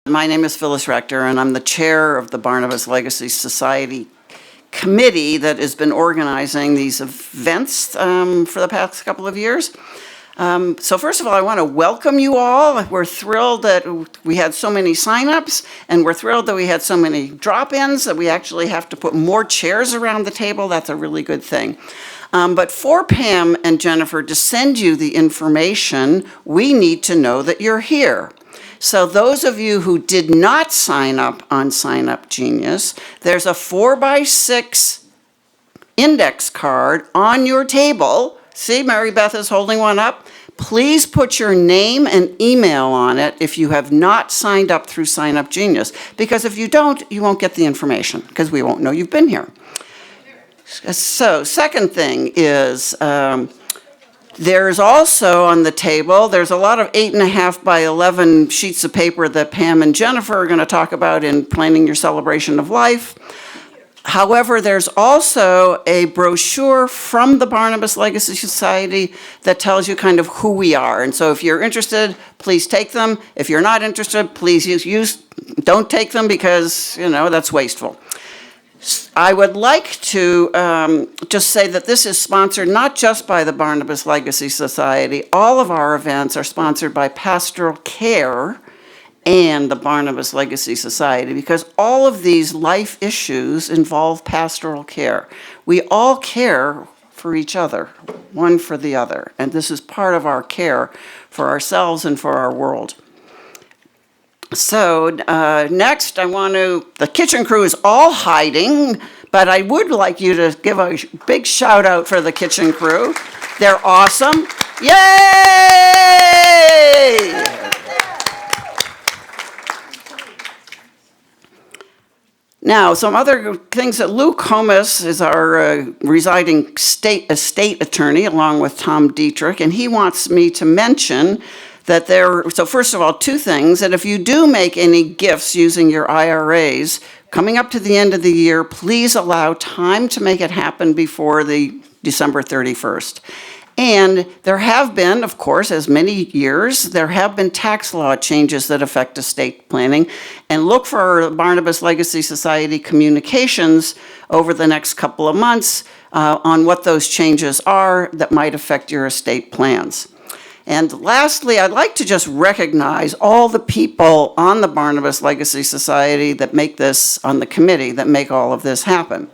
My name is Phyllis Rector, and I'm the chair of the Barnabas Legacy Society committee that has been organizing these events for the past couple of years. So first of all, I want to welcome you all. We're thrilled that we had so many signups, and we're thrilled that we had so many drop-ins that we actually have to put more chairs around the table. That's a really good thing. But for Pam and Jennifer to send you the information, we need to know that you're here. So those of you who did not sign up on Sign Up Genius, there's a 4x6 index card on your table. See, Mary Beth is holding one up. Please put your name and email on it if you have not signed up through Sign Up Genius, because if you don't, you won't get the information, because we won't know you've been here. So second thing is, there's also on the table, there's a lot of 8.5 by 11 sheets of paper that Pam and Jennifer are going to talk about in planning your celebration of life. However, there's also a brochure from the Barnabas Legacy Society that tells you kind of who we are. And so if you're interested, please take them. If you're not interested, please don't take them, because, that's wasteful. I would like to just say that this is sponsored not just by the Barnabas Legacy Society. All of our events are sponsored by Pastoral Care and the Barnabas Legacy Society, because all of these life issues involve pastoral care. We all care for each other, one for the other, and this is part of our care for ourselves and for our world. So next, the kitchen crew is all hiding, but I would like you to give a big shout out for the kitchen crew. They're awesome. Yay! Now, some other things that Luke Holmes is our residing estate attorney, along with Tom Dietrich, and he wants me to mention that so first of all, two things, that if you do make any gifts using your IRAs, coming up to the end of the year, please allow time to make it happen before the December 31st. And there have been, of course, as many years, there have been tax law changes that affect estate planning. And look for Barnabas Legacy Society communications over the next couple of months on what those changes are that might affect your estate plans. And lastly, I'd like to just recognize all the people on the Barnabas Legacy Society that make this, on the committee, that make all of this happen.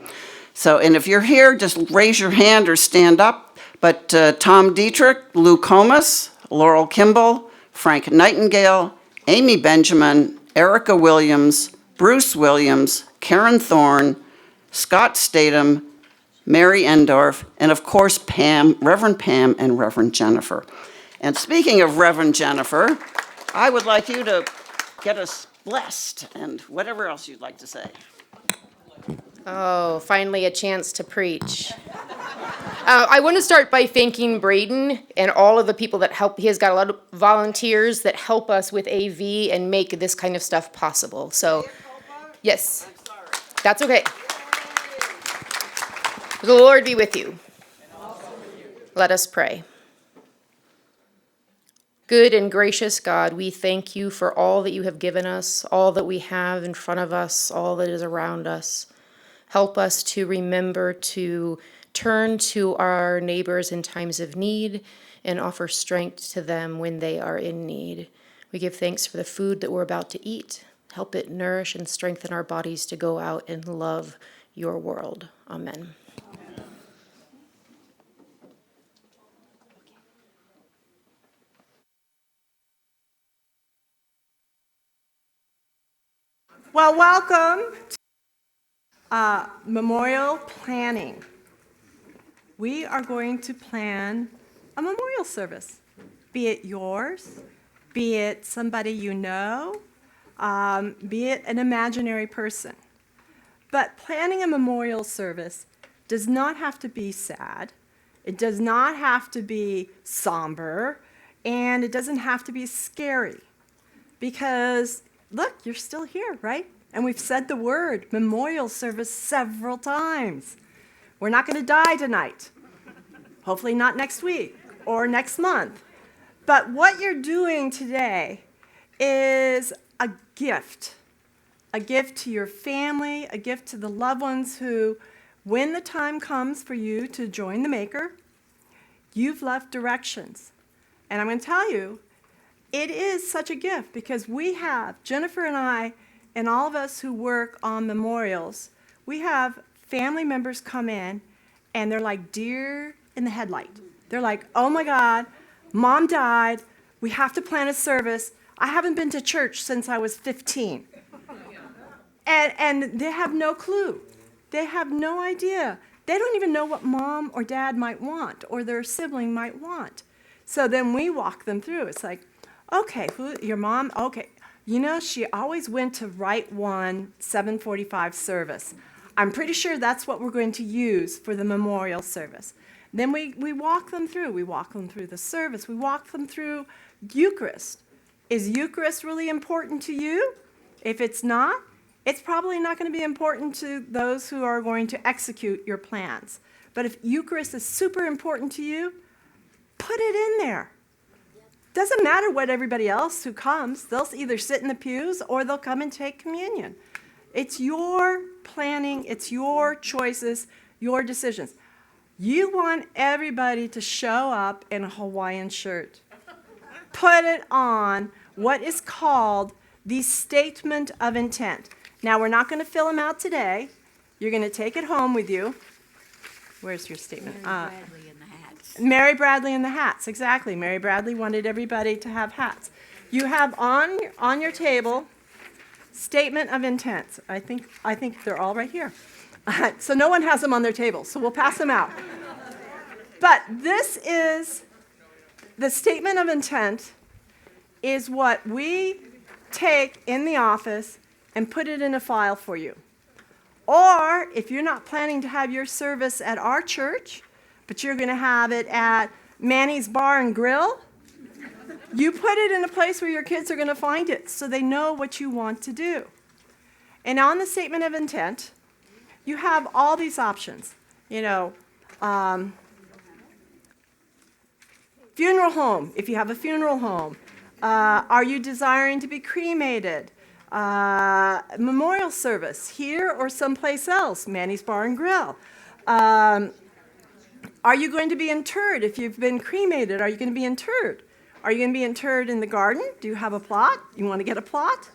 So, and if you're here, just raise your hand or stand up. But Tom Dietrich, Lou Comas, Laurel Kimball, Frank Nightingale, Amy Benjamin, Erica Williams, Bruce Williams, Karen Thorne, Scott Statham, Mary Endorf, and of course Pam, Reverend Pam and Reverend Jennifer. And speaking of Reverend Jennifer, I would like you to get us blessed and whatever else you'd like to say. Oh, finally a chance to preach. I want to start by thanking Braden and all of the people that help. He has got a lot of volunteers that help us with AV and make this kind of stuff possible. So, yes, that's okay. The Lord be with you. Let us pray. Good and gracious God, we thank you for all that you have given us, all that we have in front of us, all that is around us. Help us to remember to turn to our neighbors in times of need and offer strength to them when they are in need. We give thanks for the food that we're about to eat. Help it nourish and strengthen our bodies to go out and love your world. Amen. Well, welcome to memorial planning. We are going to plan a memorial service, be it yours, be it somebody you know, be it an imaginary person. But planning a memorial service does not have to be sad. It does not have to be somber, and it doesn't have to be scary, because look, you're still here, right? And we've said the word memorial service several times. We're not going to die tonight. Hopefully not next week or next month. But what you're doing today is a gift to your family, a gift to the loved ones who, when the time comes for you to join the Maker, you've left directions. And I'm going to tell you, it is such a gift because we have, Jennifer and I, and all of us who work on memorials, we have family members come in and they're like deer in the headlight. They're like, oh my God, Mom died. We have to plan a service. I haven't been to church since I was 15. And they have no clue. They have no idea. They don't even know what Mom or Dad might want or their sibling might want. So then we walk them through. It's like, okay, your mom, okay. You know, she always went to Rite 1, 7:45 service. I'm pretty sure that's what we're going to use for the memorial service. Then we walk them through. We walk them through the service. We walk them through Eucharist. Is Eucharist really important to you? If it's not, it's probably not going to be important to those who are going to execute your plans. But if Eucharist is super important to you, put it in there. Doesn't matter what everybody else who comes, they'll either sit in the pews or they'll come and take communion. It's your planning, it's your choices, your decisions. You want everybody to show up in a Hawaiian shirt. Put it on what is called the statement of intent. Now, we're not going to fill them out today. You're going to take it home with you. Where's your statement? Mary Bradley and the hats. Mary Bradley and the hats, exactly. Mary Bradley wanted everybody to have hats. You have on your table statement of intent. I think they're all right here. So no one has them on their table, so we'll pass them out. But this is the statement of intent is what we take in the office and put it in a file for you. Or if you're not planning to have your service at our church, but you're going to have it at Manny's Bar and Grill, you put it in a place where your kids are going to find it so they know what you want to do. And on the statement of intent, you have all these options. You know, funeral home, if you have a funeral home. Are you desiring to be cremated? Memorial service, here or someplace else, Manny's Bar and Grill. Are you going to be interred? If you've been cremated, are you going to be interred? Are you going to be interred in the garden? Do you have a plot? You want to get a plot?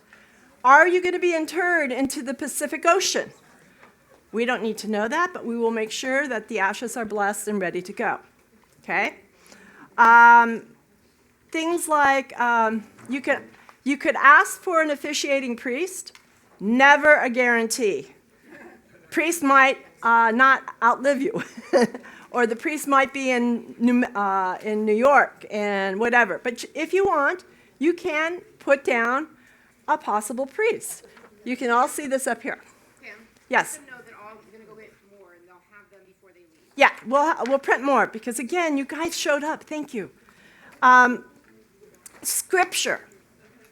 Are you going to be interred into the Pacific Ocean? We don't need to know that, but we will make sure that the ashes are blessed and ready to go. Okay? Things like you could ask for an officiating priest. Never a guarantee. Priest might not outlive you, or the priest might be in New York and whatever. But if you want, you can put down a possible priest. You can all see this up here. Pam, Yes. let them know that I'm going to go get more and they'll have them before they leave. Yeah, we'll print more because again, you guys showed up. Thank you. Scripture.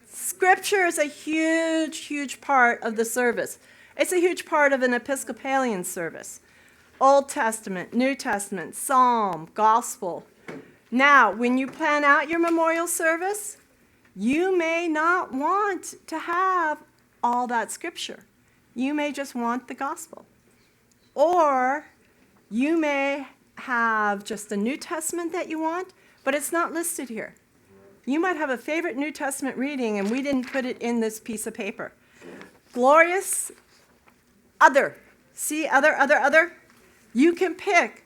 Scripture is a huge, huge part of the service. It's a huge part of an Episcopalian service. Old Testament, New Testament, Psalm, Gospel. Now, when you plan out your memorial service, you may not want to have all that Scripture. You may just want the Gospel. Or you may have just the New Testament that you want, but it's not listed here. You might have a favorite New Testament reading, and we didn't put it in this piece of paper. Glorious, other. See, other. You can pick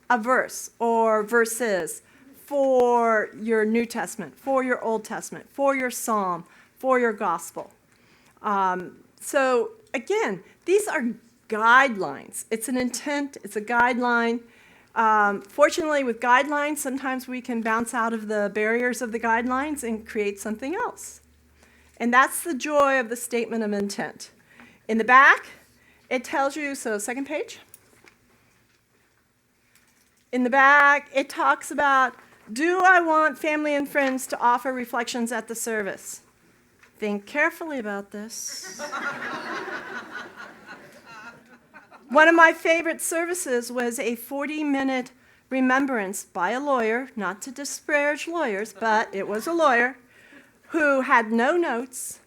a verse or verses for your New Testament, for your Old Testament, for your Psalm, for your Gospel. So, again, these are guidelines. It's an intent, it's a guideline. Fortunately, with guidelines, sometimes we can bounce out of the barriers of the guidelines and create something else. And that's the joy of the statement of intent. In the back, it tells you, so second page. In the back, it talks about, do I want family and friends to offer reflections at the service? Think carefully about this. One of my favorite services was a 40-minute remembrance by a lawyer, not to disparage lawyers, but it was a lawyer, who had no notes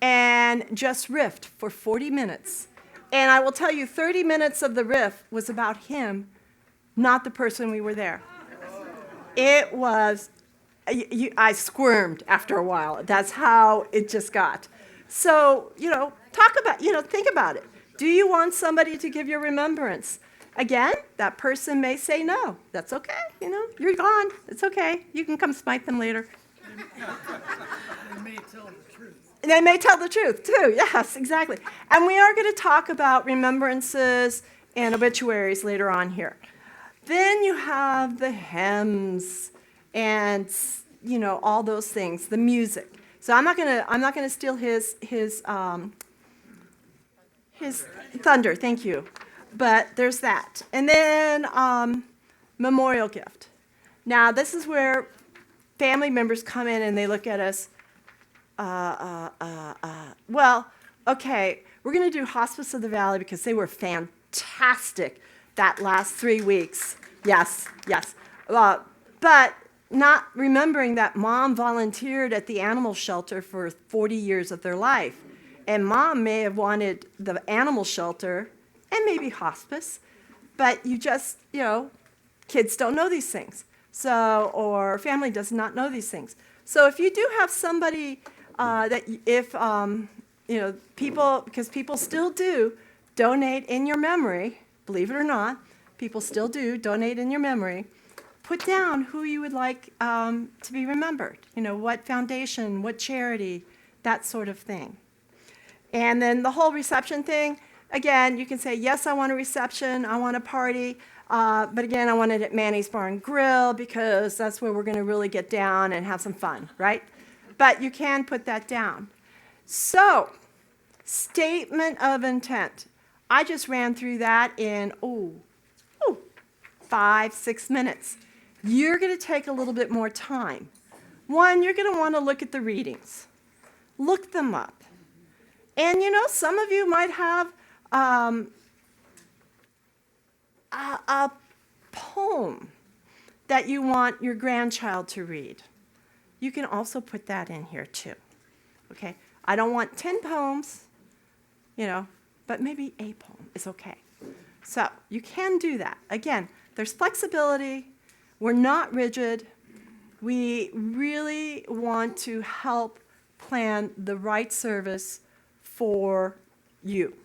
and just riffed for 40 minutes. And I will tell you, 30 minutes of the riff was about him, not the person we were there. It was, I squirmed after a while. That's how it just got. So, think about it. Do you want somebody to give you remembrance? Again, that person may say no. That's okay. You're gone. It's okay. You can come smite them later. They may tell the truth. They may tell the truth, too. Yes, exactly. And we are going to talk about remembrances and obituaries later on here. Then you have the hymns and, all those things, the music. So I'm not gonna steal his thunder. Thank you. But there's that. And then memorial gift. Now, this is where family members come in and they look at us. Well, okay, we're going to do Hospice of the Valley because they were fantastic that last 3 weeks. Yes. But not remembering that Mom volunteered at the animal shelter for 40 years of their life. And Mom may have wanted the animal shelter and maybe hospice, but you just, kids don't know these things. So, or family does not know these things. So if you do have somebody because people still do donate in your memory, believe it or not, people still do donate in your memory, put down who you would like to be remembered, what foundation, what charity, that sort of thing. And then the whole reception thing, again, you can say, yes, I want a reception, I want a party, but again, I want it at Manny's Bar and Grill because that's where we're going to really get down and have some fun, right? But you can put that down. So, statement of intent. I just ran through that in, 5-6 minutes. You're going to take a little bit more time. One, you're going to want to look at the readings. Look them up. And, some of you might have a poem that you want your grandchild to read. You can also put that in here too, okay? I don't want 10 poems, but maybe a poem is okay. So you can do that. Again, there's flexibility. We're not rigid. We really want to help plan the right service for you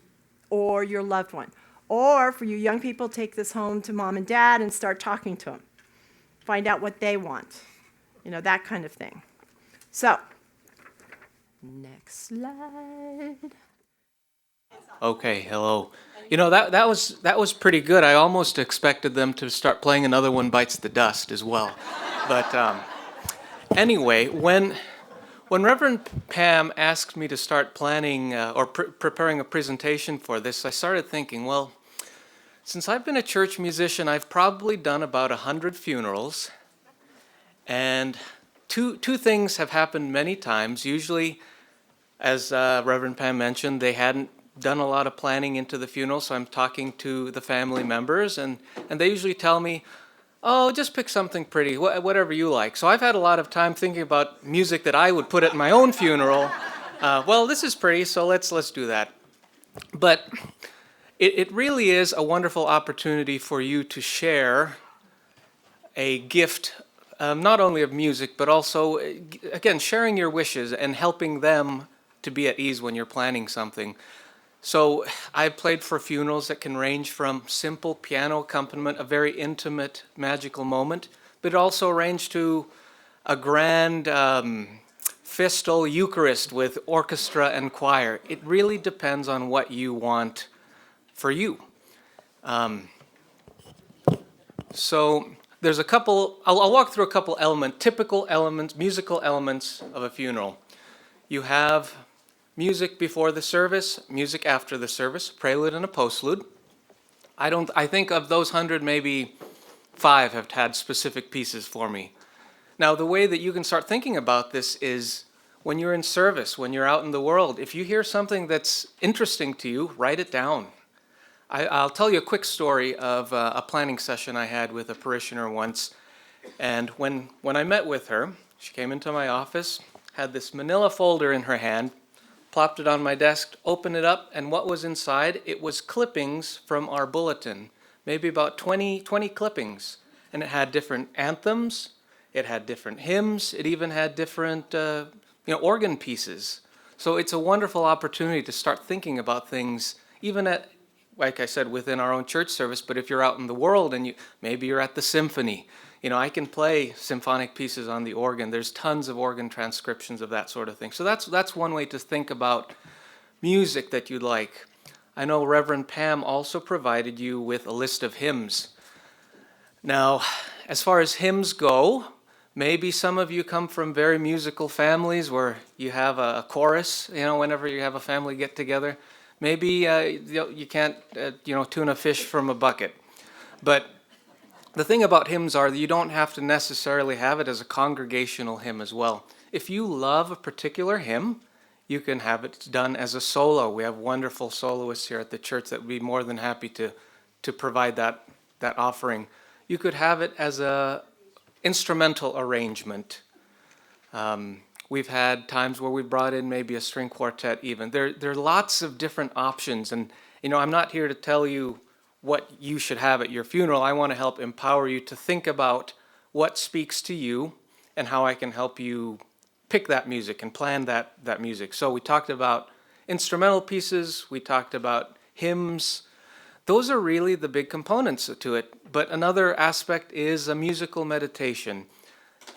or your loved one. Or for you young people, take this home to mom and dad and start talking to them. Find out what they want. That kind of thing. So, next slide. Okay, hello. That was pretty good. I almost expected them to start playing Another One Bites the Dust as well. But anyway, when Reverend Pam asked me to start planning or preparing a presentation for this, I started thinking, well, since I've been a church musician, I've probably done about 100 funerals. And two things have happened many times. Usually, as Reverend Pam mentioned, they hadn't done a lot of planning into the funeral, so I'm talking to the family members, and they usually tell me, oh, just pick something pretty, whatever you like. So I've had a lot of time thinking about music that I would put at my own funeral. Well, this is pretty, so let's do that. But it really is a wonderful opportunity for you to share a gift, not only of music, but also, again, sharing your wishes and helping them to be at ease when you're planning something. So I've played for funerals that can range from simple piano accompaniment, a very intimate, magical moment, but it also range to a grand festal Eucharist with orchestra and choir. It really depends on what you want for you. So there's a couple, I'll walk through a couple typical elements, musical elements of a funeral. You have music before the service, music after the service, prelude and a postlude. I think of those 100, maybe 5 have had specific pieces for me. Now, the way that you can start thinking about this is when you're in service, when you're out in the world, if you hear something that's interesting to you, write it down. I'll tell you a quick story of a planning session I had with a parishioner once. And when I met with her, she came into my office, had this manila folder in her hand, plopped it on my desk, opened it up, and what was inside? It was clippings from our bulletin, maybe about 20 clippings. And it had different anthems, it had different hymns, it even had different organ pieces. So it's a wonderful opportunity to start thinking about things, even at, like I said, within our own church service, but if you're out in the world and maybe you're at the symphony, I can play symphonic pieces on the organ. There's tons of organ transcriptions of that sort of thing. So that's one way to think about music that you'd like. I know Reverend Pam also provided you with a list of hymns. Now, as far as hymns go, maybe some of you come from very musical families where you have a chorus, whenever you have a family get together. Maybe you can't, tune a fish from a bucket. But the thing about hymns are that you don't have to necessarily have it as a congregational hymn as well. If you love a particular hymn, you can have it done as a solo. We have wonderful soloists here at the church that would be more than happy to provide that offering. You could have it as a instrumental arrangement. We've had times where we brought in maybe a string quartet even. There are lots of different options, and I'm not here to tell you what you should have at your funeral. I want to help empower you to think about what speaks to you and how I can help you pick that music and plan that music. So we talked about instrumental pieces, we talked about hymns. Those are really the big components to it. But another aspect is a musical meditation,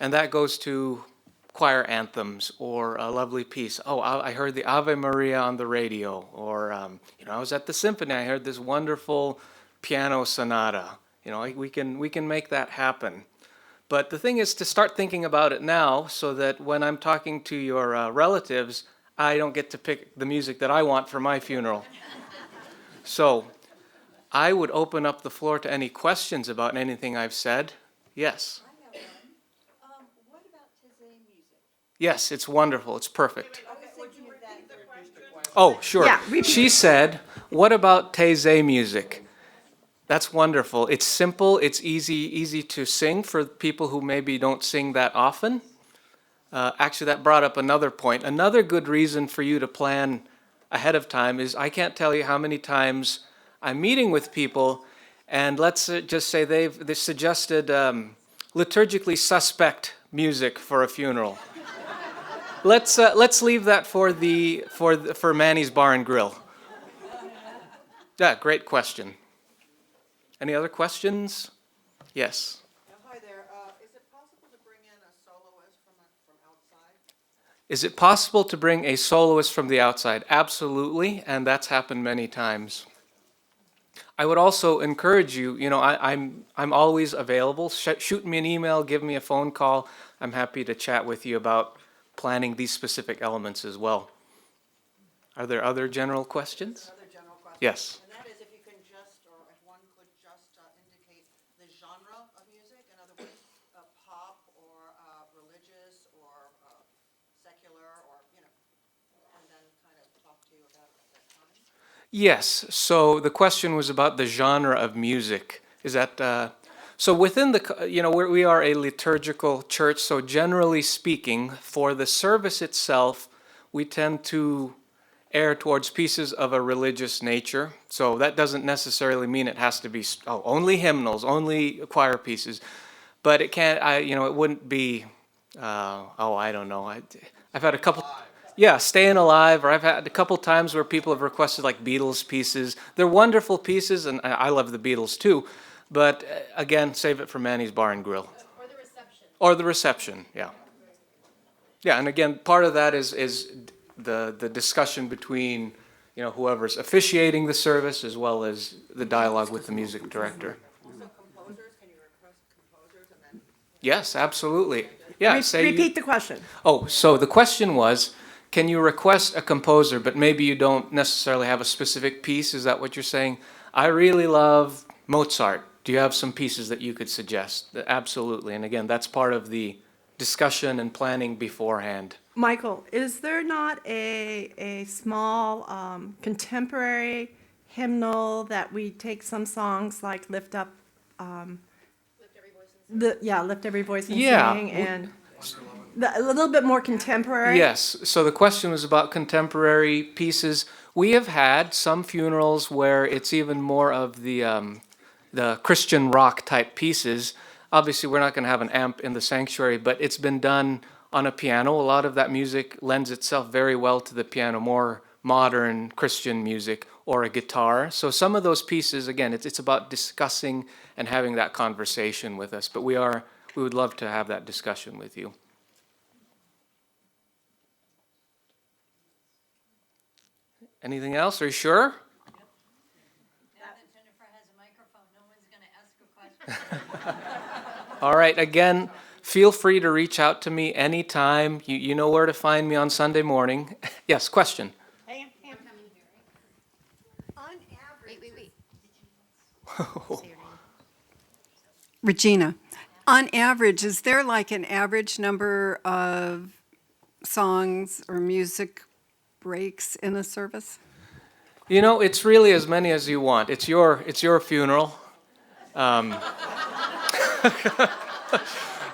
and that goes to choir anthems or a lovely piece. Oh, I heard the Ave Maria on the radio, or I was at the symphony. I heard this wonderful piano sonata. We can make that happen. But the thing is to start thinking about it now, so that when I'm talking to your relatives, I don't get to pick the music that I want for my funeral. So I would open up the floor to any questions about anything I've said. Yes. I have one. What about Taizé music? Yes, it's wonderful. It's perfect. I was thinking of that. Oh, sure. Yeah, repeat. She said, what about Taizé music? That's wonderful. It's simple. It's easy to sing for people who maybe don't sing that often. Actually, that brought up another point. Another good reason for you to plan ahead of time is I can't tell you how many times I'm meeting with people, and let's just say they suggested liturgically suspect music for a funeral. Let's leave that for Manny's Bar and Grill. Yeah, great question. Any other questions? Yes. Hi there. Is it possible to bring in a soloist from outside? Is it possible to bring a soloist from the outside? Absolutely, and that's happened many times. I would also encourage you, I'm always available. Shoot me an email, give me a phone call. I'm happy to chat with you about planning these specific elements as well. Are there other general questions? Another general question. Yes. And that is if you can just, or if one could just indicate the genre of music, in other words, pop or religious or secular, or, and then kind of talk to you about it at that time. Yes, so the question was about the genre of music. Is that, so within the, we are a liturgical church, so generally speaking, for the service itself, we tend to err towards pieces of a religious nature. So that doesn't necessarily mean it has to be, only hymnals, only choir pieces. But it can't, it wouldn't be, I don't know. I've had a couple... Yeah, Staying Alive, or I've had a couple times where people have requested like Beatles pieces. They're wonderful pieces, and I love the Beatles too. But again, save it for Manny's Bar and Grill. Or the reception. Or the reception, yeah. Yeah, and again, part of that is the discussion between, whoever's officiating the service as well as the dialogue with the music director. Also composers, can you request composers and then? Yes, absolutely. Yeah, Repeat the question. Oh, so the question was, can you request a composer, but maybe you don't necessarily have a specific piece? Is that what you're saying? I really love Mozart. Do you have some pieces that you could suggest? Absolutely. And again, that's part of the discussion and planning beforehand. Michael, is there not a small contemporary hymnal that we take some songs like Lift Up, Lift every voice and sing. Lift Every Voice and Yeah. Sing, and A little bit more contemporary? Yes, so the question was about contemporary pieces. We have had some funerals where it's even more of the Christian rock type pieces. Obviously, we're not going to have an amp in the sanctuary, but it's been done on a piano. A lot of that music lends itself very well to the piano, more modern Christian music, or a guitar. So some of those pieces, again, it's about discussing and having that conversation with us. But we would love to have that discussion with you. Anything else? Are you sure? Now that Jennifer has a microphone, no one's going to ask a question. All right, again, feel free to reach out to me anytime. You know where to find me on Sunday morning. Yes, question. On average, Regina, on average, is there like an average number of songs or music breaks in a service? You know, it's really as many as you want. It's your funeral.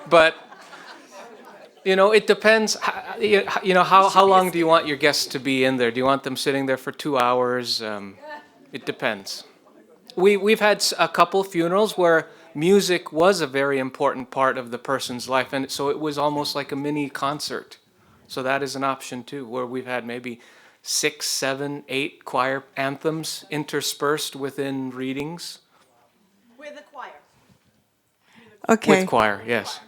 But you know, it depends. How long do you want your guests to be in there? Do you want them sitting there for 2 hours? It depends. We've had a couple funerals where music was a very important part of the person's life, and so it was almost like a mini concert. So that is an option too, where we've had maybe 6, 7, 8 choir anthems interspersed within readings. With a choir. Okay. With choir, yes.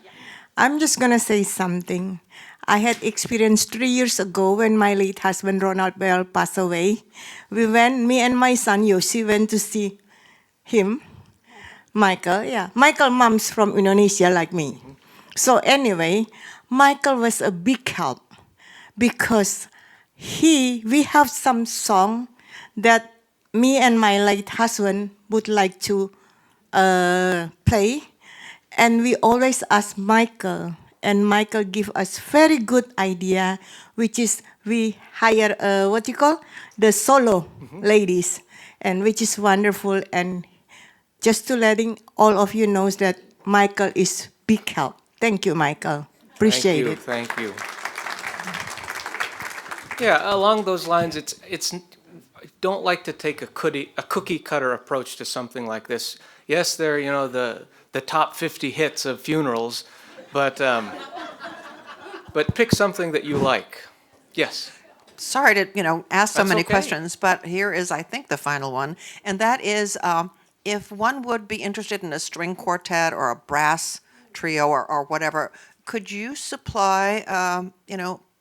I'm just going to say something. I had experienced 3 years ago when my late husband, Ronald Bell, passed away. Me and my son, Yosi, went to see him. Michael, yeah. Michael mom's from Indonesia like me. So anyway, Michael was a big help because we have some song that me and my late husband would like to play. And we always ask Michael, and Michael give us very good idea, which is we hire the solo ladies, and which is wonderful. And just to letting all of you know that Michael is big help. Thank you, Michael. Appreciate it. Thank you. Yeah, along those lines, it's don't like to take a cookie cutter approach to something like this. Yes, they're the top 50 hits of funerals, but pick something that you like. Yes. Sorry to, ask so That's many okay. questions, but here is, I think, the final one. And that is, if one would be interested in a string quartet or a brass trio or whatever, could you supply,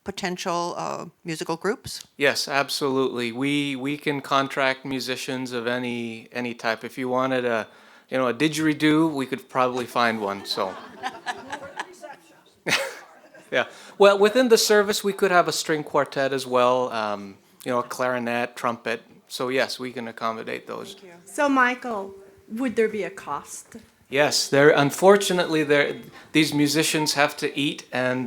potential musical groups? Yes, absolutely. We can contract musicians of any type. If you wanted a didgeridoo, we could probably find one. So. Yeah. Well, within the service, we could have a string quartet as well. A clarinet, trumpet. So yes, we can accommodate those. So Michael, would there be a cost? Yes, unfortunately these musicians have to eat and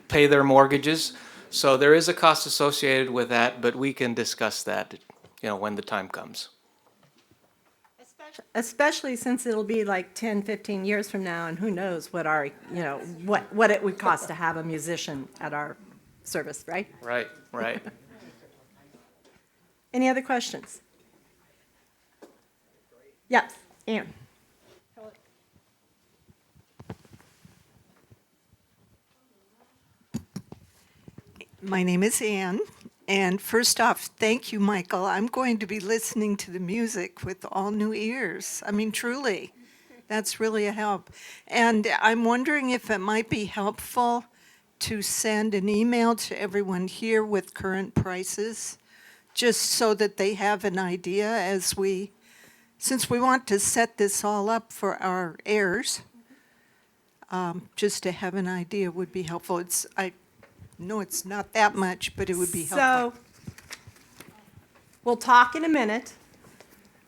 pay their mortgages, so there is a cost associated with that. But we can discuss that, when the time comes. Especially since it'll be like 10, 15 years from now, and who knows what what it would cost to have a musician at our service, right? Right. Any other questions? Yes, Ann. My name is Ann, and first off, thank you, Michael. I'm going to be listening to the music with all new ears. I mean, truly, that's really a help. And I'm wondering if it might be helpful to send an email to everyone here with current prices, just so that they have an idea since we want to set this all up for our heirs, just to have an idea would be helpful. No, it's not that much, but it would be helpful. So, we'll talk in a minute,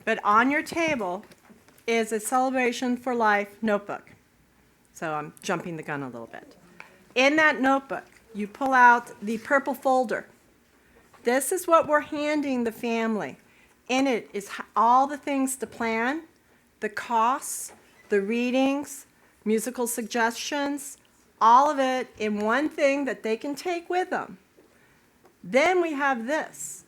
but on your table is a Celebration for Life notebook. So I'm jumping the gun a little bit. In that notebook, you pull out the purple folder. This is what we're handing the family. In it is all the things to plan, the costs, the readings, musical suggestions, all of it in one thing that they can take with them. Then we have this.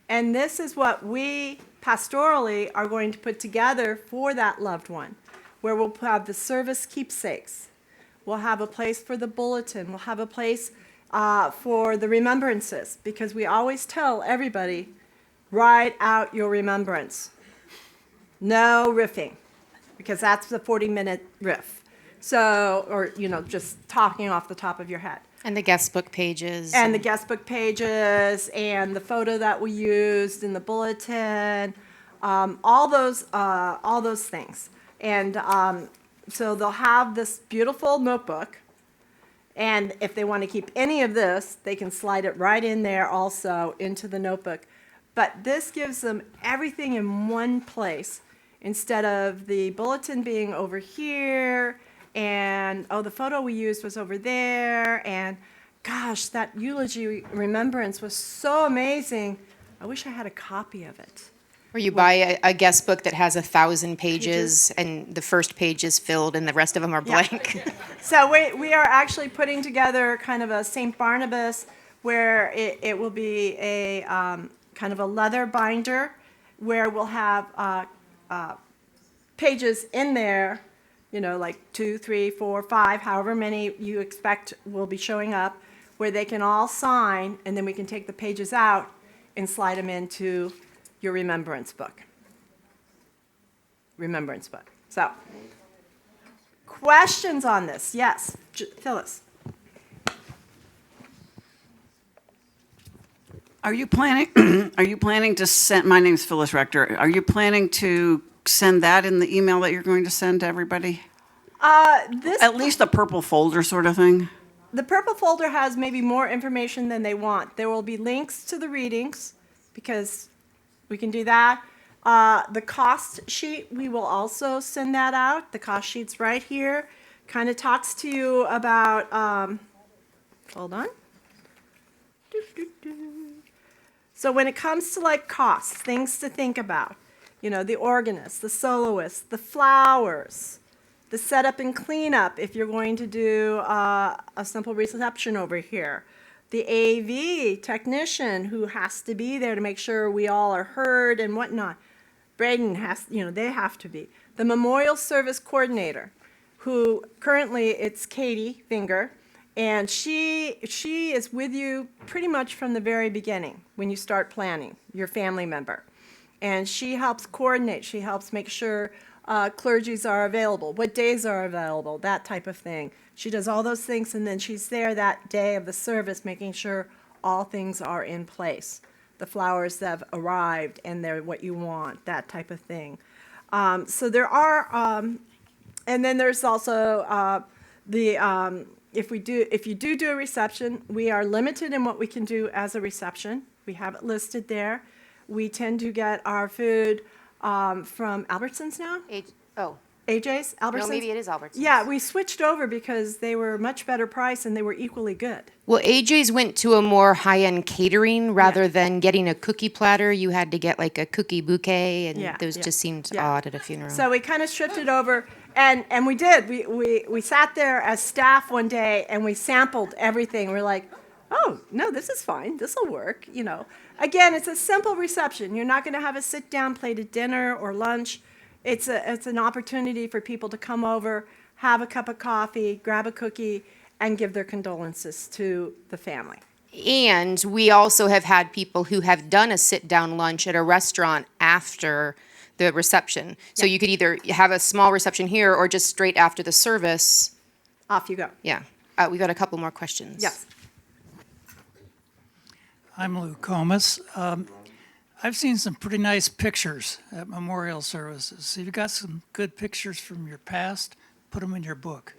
And this is what we pastorally are going to put together for that loved one, where we'll have the service keepsakes. We'll have a place for the bulletin. We'll have a place for the remembrances, because we always tell everybody, write out your remembrance. No riffing, because that's the 40-minute riff. So, or, just talking off the top of your head. And the guest book pages. And the guest book pages, and the photo that we used in the bulletin, all those things. And so they'll have this beautiful notebook, and if they want to keep any of this, they can slide it right in there also into the notebook. But this gives them everything in one place, instead of the bulletin being over here, and, the photo we used was over there, and gosh, that eulogy remembrance was so amazing. I wish I had a copy of it. Or you buy a guest book that has 1,000 pages, and the first page is filled and the rest of them are blank. So we are actually putting together kind of a St. Barnabas, where it will be a kind of a leather binder, where we'll have pages in there, like 2, 3, 4, 5, however many you expect will be showing up, where they can all sign, and then we can take the pages out and slide them into your remembrance book. Remembrance book. So, questions on this? Yes, Phyllis. Are you planning to send, my name's Phyllis Rector, are you planning to send that in the email that you're going to send to everybody? At least a purple folder sort of thing? The purple folder has maybe more information than they want. There will be links to the readings, because we can do that. The cost sheet, we will also send that out. The cost sheet's right here. Kind of talks to you about, hold on. So when it comes to like costs, things to think about, the organist, the soloist, the flowers, the setup and cleanup if you're going to do a simple reception over here, the AV technician who has to be there to make sure we all are heard and whatnot. Braden has, they have to be. The memorial service coordinator, who currently it's Katie Finger, and she is with you pretty much from the very beginning when you start planning, your family member. And she helps coordinate, she helps make sure clergies are available, what days are available, that type of thing. She does all those things, and then she's there that day of the service making sure all things are in place. The flowers that have arrived and they're what you want, that type of thing. So there are, and then there's also if you do a reception, we are limited in what we can do as a reception. We have it listed there. We tend to get our food from Albertsons now. AJ's? Albertsons? No, maybe it is Albertsons. Yeah, we switched over because they were much better price and they were equally good. Well, AJ's went to a more high-end catering rather than getting a cookie platter. You had to get like a cookie bouquet, and those just seemed odd at a funeral. So we kind of shifted over, and we did. We sat there as staff one day and we sampled everything. We're like, oh, no, this is fine. This will work, Again, it's a simple reception. You're not going to have a sit-down plated dinner or lunch. It's an opportunity for people to come over, have a cup of coffee, grab a cookie, and give their condolences to the family. And we also have had people who have done a sit-down lunch at a restaurant after the reception. So you could either have a small reception here or just straight after the service. Off you go. Yeah. We got a couple more questions. Yes. I'm Lou Comas. I've seen some pretty nice pictures at memorial services. If you've got some good pictures from your past, put them in your book.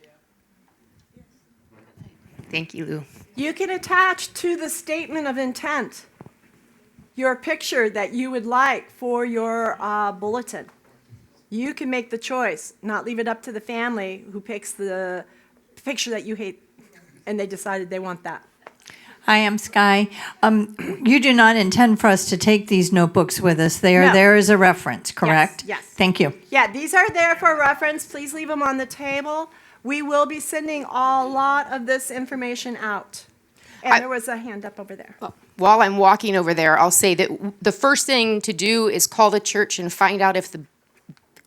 Thank you, Lou. You can attach to the statement of intent your picture that you would like for your bulletin. You can make the choice, not leave it up to the family who picks the picture that you hate, and they decided they want that. Hi, I'm Sky. You do not intend for us to take these notebooks with us. They are No. there as a reference, correct? Yes. Thank you. Yeah, these are there for reference. Please leave them on the table. We will be sending a lot of this information out. And there was a hand up over there. While I'm walking over there, I'll say that the first thing to do is call the church and find out if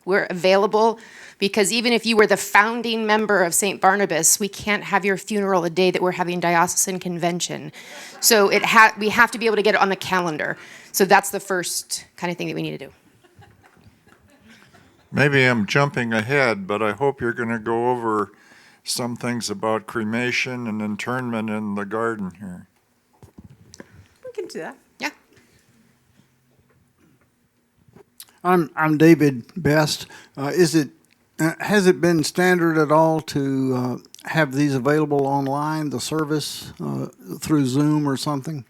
we're available, because even if you were the founding member of St. Barnabas, we can't have your funeral the day that we're having diocesan convention. So we have to be able to get it on the calendar. So that's the first kind of thing that we need to do. Maybe I'm jumping ahead, but I hope you're going to go over some things about cremation and internment in the garden here. We can do that. Yeah. I'm David Best. Has it been standard at all to have these available online, the service through Zoom or something?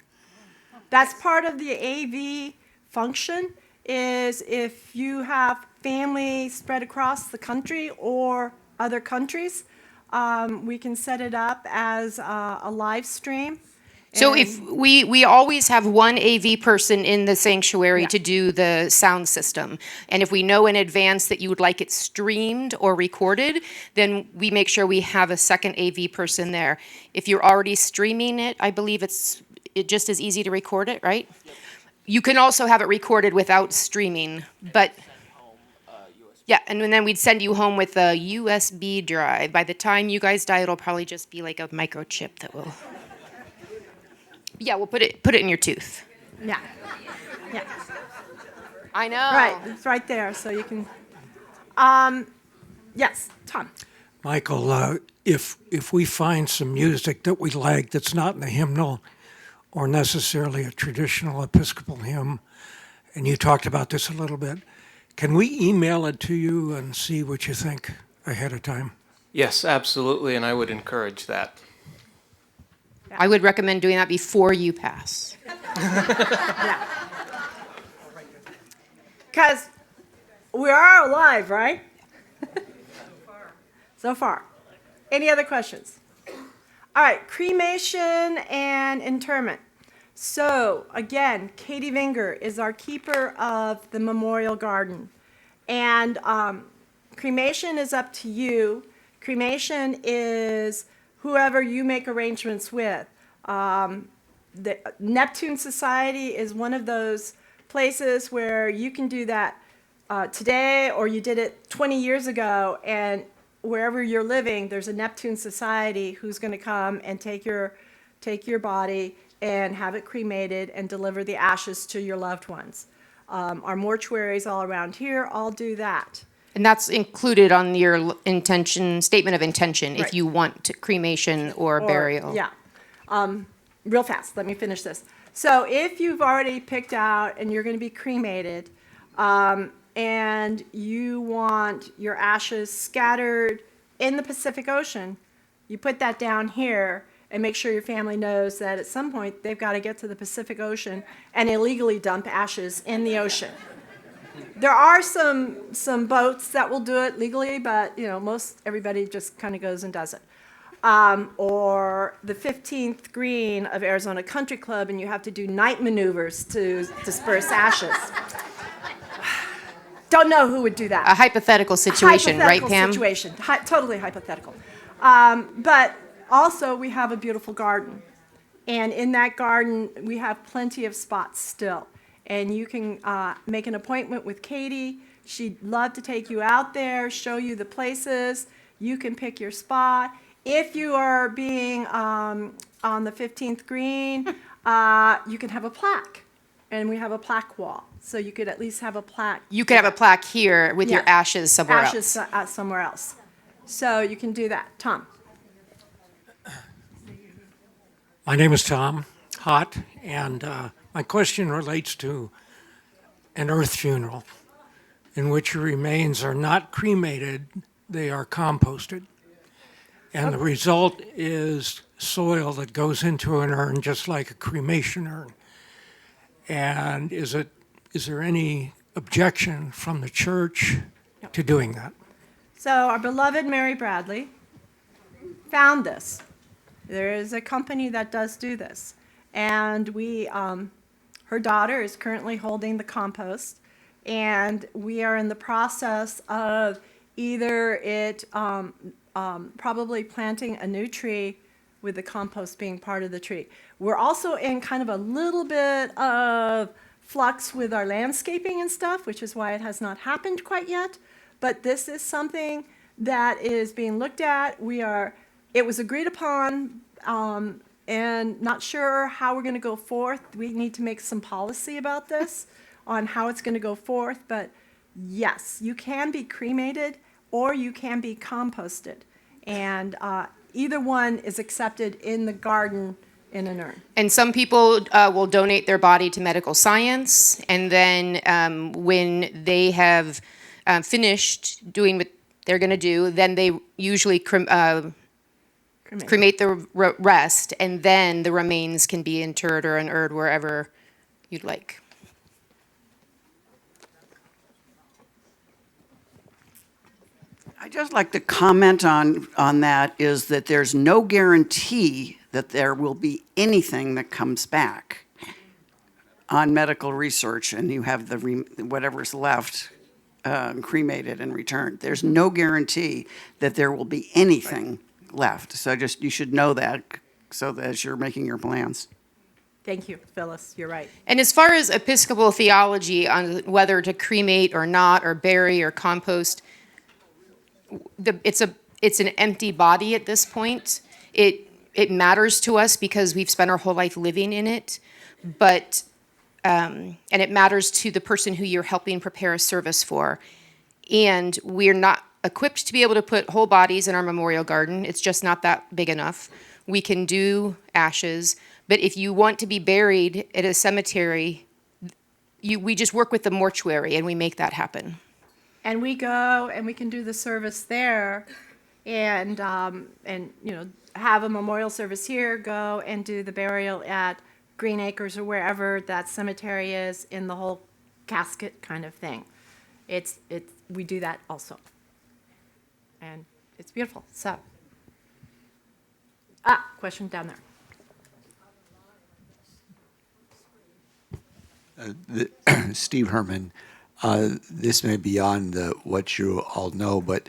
That's part of the AV function, is if you have family spread across the country or other countries, we can set it up as a live stream. So if we always have one AV person in the sanctuary Yeah. to do the sound system. And if we know in advance that you would like it streamed or recorded, then we make sure we have a second AV person there. If you're already streaming it, I believe it's just as easy to record it, right? You can also have it recorded without streaming, but yeah, and then we'd send you home with a USB drive. By the time you guys die, it'll probably just be like a microchip that will. Yeah, we'll put it in your tooth. Yeah. Yeah. I know. Right, it's right there, so you can. Yes, Tom. Michael, if we find some music that we like that's not in the hymnal or necessarily a traditional Episcopal hymn, and you talked about this a little bit, can we email it to you and see what you think ahead of time? Yes, absolutely, and I would encourage that. I would recommend doing that before you pass. Because we are alive, right? So far. Any other questions? All right, cremation and interment. So again, Katie Vinger is our keeper of the memorial garden. And cremation is up to you. Cremation is whoever you make arrangements with. The Neptune Society is one of those places where you can do that today, or you did it 20 years ago, and wherever you're living, there's a Neptune Society who's going to come and take your body and have it cremated and deliver the ashes to your loved ones. Our mortuaries all around here all do that. And that's included on your statement of intention, Right. if you want cremation or burial. Yeah. Real fast, let me finish this. So if you've already picked out and you're going to be cremated, and you want your ashes scattered in the Pacific Ocean, you put that down here and make sure your family knows that at some point they've got to get to the Pacific Ocean and illegally dump ashes in the ocean. There are some boats that will do it legally, but everybody just kind of goes and does it. Or the 15th green of Arizona Country Club, and you have to do night maneuvers to disperse ashes. Don't know who would do that. A hypothetical situation, right, Pam? Situation, totally hypothetical. But also, we have a beautiful garden. And in that garden, we have plenty of spots still. And you can make an appointment with Katie. She'd love to take you out there, show you the places. You can pick your spot. If you are being on the 15th green, you can have a plaque. And we have a plaque wall. So you could at least have a plaque. You could have a plaque here with your Yeah. ashes somewhere else. Ashes somewhere else. So you can do that. Tom. My name is Tom Hott, and my question relates to an earth funeral in which your remains are not cremated, they are composted. And the result is soil that goes into an urn just like a cremation urn. And is there any objection from the church to doing that? So our beloved Mary Bradley found this. There is a company that does do this. And her daughter is currently holding the compost. And we are in the process of either it probably planting a new tree with the compost being part of the tree. We're also in kind of a little bit of flux with our landscaping and stuff, which is why it has not happened quite yet. But this is something that is being looked at. It was agreed upon, and not sure how we're going to go forth. We need to make some policy about this on how it's going to go forth. But yes, you can be cremated or you can be composted. And either one is accepted in the garden in an urn. And some people will donate their body to medical science, and then when they have finished doing what they're going to do, then they usually cremate the rest, and then the remains can be interred or unearthed wherever you'd like. I'd just like to comment on that is that there's no guarantee that there will be anything that comes back on medical research and you have whatever's left cremated and returned. There's no guarantee that there will be anything left. So you should know that so that as you're making your plans. Thank you, Phyllis. You're right. And as far as Episcopal theology on whether to cremate or not, or bury or compost, it's an empty body at this point. It matters to us because we've spent our whole life living in it, but and it matters to the person who you're helping prepare a service for. And we're not equipped to be able to put whole bodies in our memorial garden. It's just not that big enough. We can do ashes, but if you want to be buried at a cemetery, we just work with the mortuary and we make that happen. And we go and we can do the service there, and have a memorial service here. Go and do the burial at Green Acres or wherever that cemetery is in the whole casket kind of thing. We do that also, and it's beautiful. So, question down there. Steve Herman. This may be beyond what you all know, but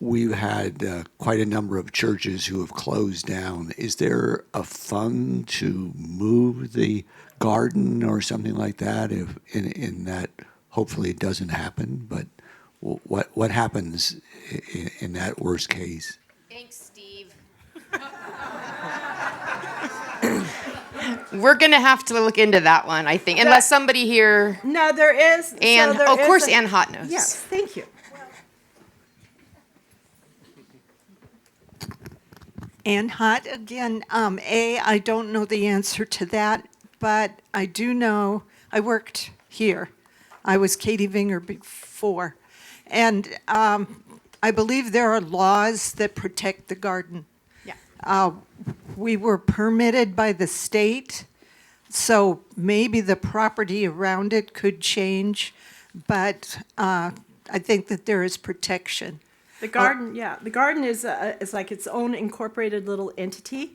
we've had quite a number of churches who have closed down. Is there a fund to move the garden or something like that? If in that, hopefully it doesn't happen. But what happens in that worst case? Thanks, Steve. We're going to have to look into that one, I think, unless somebody here... No, there is... Ann, so of course, Ann Hott knows. Yes, thank you. Ann Hott, again, I don't know the answer to that, but I do know, I worked here. I was Katie Vinger before. And I believe there are laws that protect the garden. Yeah. We were permitted by the state, so maybe the property around it could change, but I think that there is protection. The garden, the garden is like its own incorporated little entity,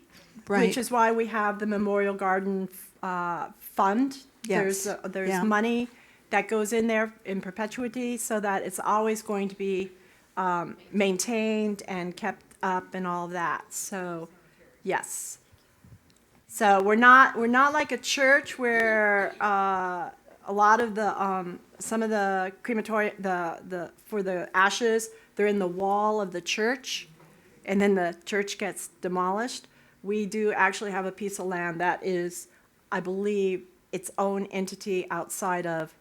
Right. which is why we have the Memorial Garden Fund. Yes. There's Yeah. money that goes in there in perpetuity so that it's always going to be maintained and kept up and all of that. So, yes. So we're not like a church where a lot of the some of the crematory for the ashes, they're in the wall of the church, and then the church gets demolished. We do actually have a piece of land that is, I believe, its own entity outside of.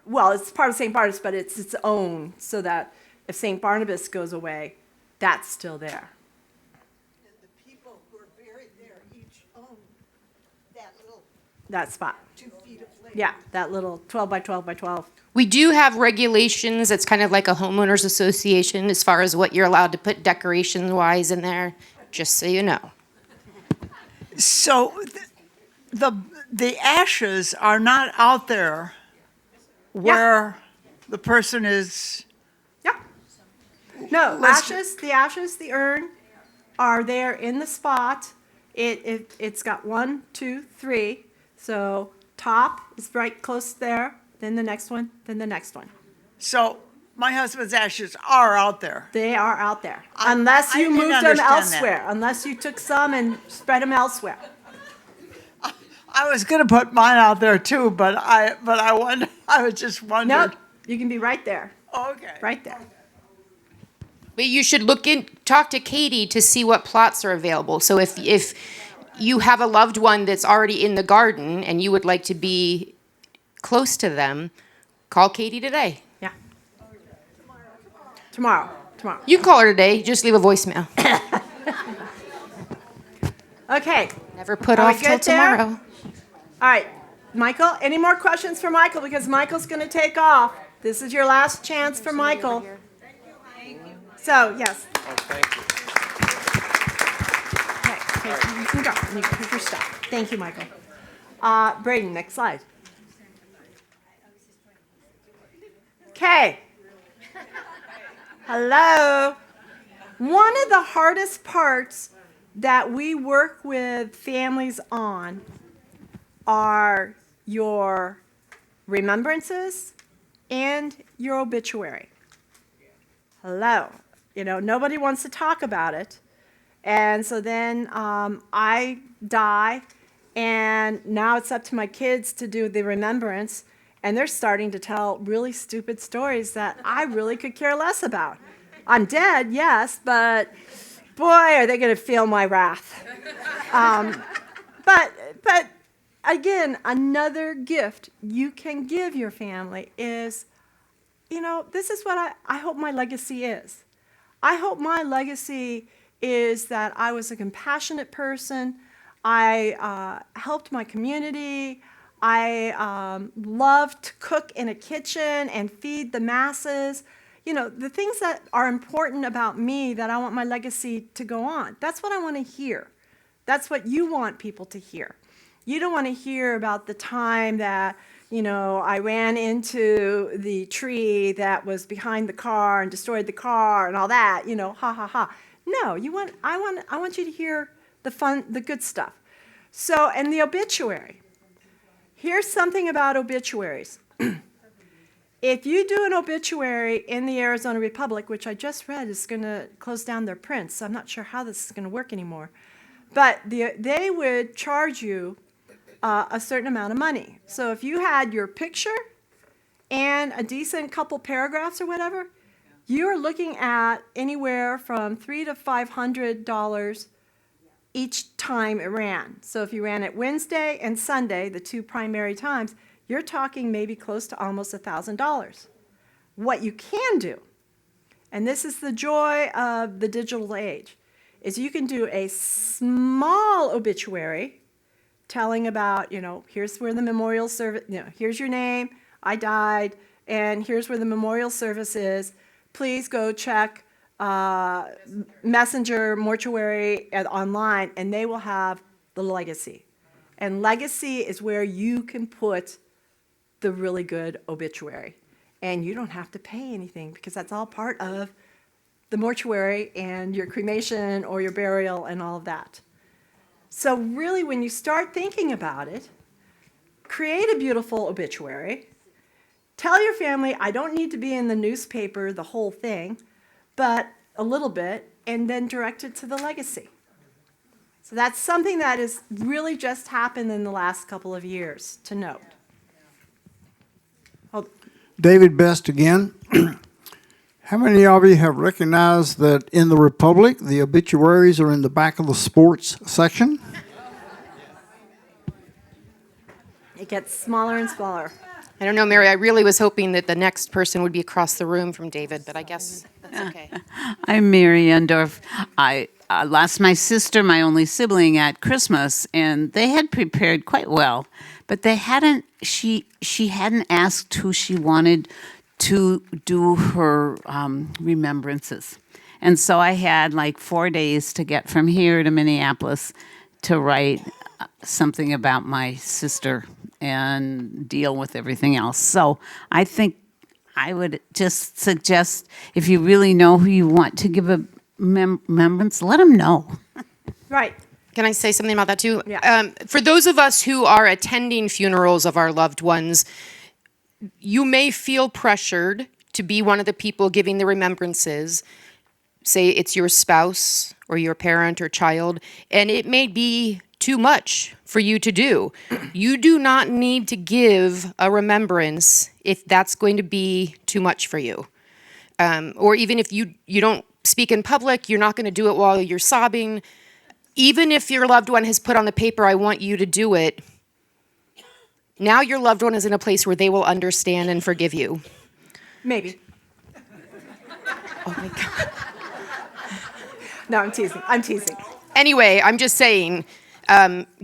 Well, it's part of St. Barnabas, but it's its own, so that if St. Barnabas goes away, that's still there. And the people who are buried there each own that little That spot. 2 feet of land. Yeah, that little 12 by 12 by 12. We do have regulations. It's kind of like a homeowners association as far as what you're allowed to put decoration-wise in there, just so you know. So the ashes are not out there where the person is. Yeah. No, the ashes, the urn are there in the spot. It's got 1, 2, 3. So top is right close there, then the next one, then the next one. So My husband's ashes are out there. They are out there. Unless I you didn't moved them understand that. elsewhere, unless you took some and spread them elsewhere. I was going to put mine out there too, but I was just wondering. Nope, you can be right there, Okay. right there. But you should talk to Katie to see what plots are available. So if you have a loved one that's already in the garden and you would like to be close to them, call Katie today. Yeah. Tomorrow. You can call her today, just leave a voicemail. Okay. Never put Are we off till good there? tomorrow. All right, Michael, any more questions for Michael? Because Michael's going to take off. This is your last chance for Michael. So, yes. Oh, thank you. Okay, you can go. You can pick your stuff. Thank you, Michael. Braden, next slide. Okay. Hello. One of the hardest parts that we work with families on are your remembrances and your obituary. Hello. You know, nobody wants to talk about it. And so then I die, and now it's up to my kids to do the remembrance, and they're starting to tell really stupid stories that I really could care less about. I'm dead, yes, but boy, are they going to feel my wrath. But again, another gift you can give your family is, you know, this is what I hope my legacy is. I hope my legacy is that I was a compassionate person. I helped my community. I loved to cook in a kitchen and feed the masses. You know, the things that are important about me that I want my legacy to go on. That's what I want to hear. That's what you want people to hear. You don't want to hear about the time that, you know, I ran into the tree that was behind the car and destroyed the car and all that, you know, ha ha ha. No, I want you to hear the fun, the good stuff. So, and the obituary. Here's something about obituaries. If you do an obituary in the Arizona Republic, which I just read is going to close down their prints, so I'm not sure how this is going to work anymore, but they would charge you a certain amount of money. So if you had your picture and a decent couple paragraphs or whatever, you're looking at anywhere from $300 to $500 each time it ran. So if you ran it Wednesday and Sunday, the two primary times, you're talking maybe close to almost $1,000. What you can do, and this is the joy of the digital age, is you can do a small obituary telling about, you know, here's where the memorial service, you know, here's your name, I died, and here's where the memorial service is. Please go check Messenger, Mortuary online, and they will have the legacy. And legacy is where you can put the really good obituary. And you don't have to pay anything because that's all part of the mortuary and your cremation or your burial and all of that. So really, when you start thinking about it, create a beautiful obituary. Tell your family, I don't need to be in the newspaper, the whole thing, but a little bit, and then direct it to the legacy. So that's something that has really just happened in the last couple of years to note. David Best again. How many of you have recognized that in the Republic, the obituaries are in the back of the sports section? It gets smaller and smaller. I don't know, Mary, I really was hoping that the next person would be across the room from David, but I guess that's okay. I'm Mary Endorf. I lost my sister, my only sibling, at Christmas, and they had prepared quite well, but they hadn't. She hadn't asked who she wanted to do her remembrances, and so I had like 4 days to get from here to Minneapolis to write something about my sister and deal with everything else. So I think I would just suggest, if you really know who you want to give a remembrance, let them know. Right. Can I say something about that too? Yeah. For those of us who are attending funerals of our loved ones, you may feel pressured to be one of the people giving the remembrances. Say it's your spouse or your parent or child, and it may be too much for you to do. You do not need to give a remembrance if that's going to be too much for you. Or even if you don't speak in public, you're not going to do it while you're sobbing. Even if your loved one has put on the paper, I want you to do it, now your loved one is in a place where they will understand and forgive you. Maybe. Oh my God. No, I'm teasing. I'm teasing. Anyway, I'm just saying,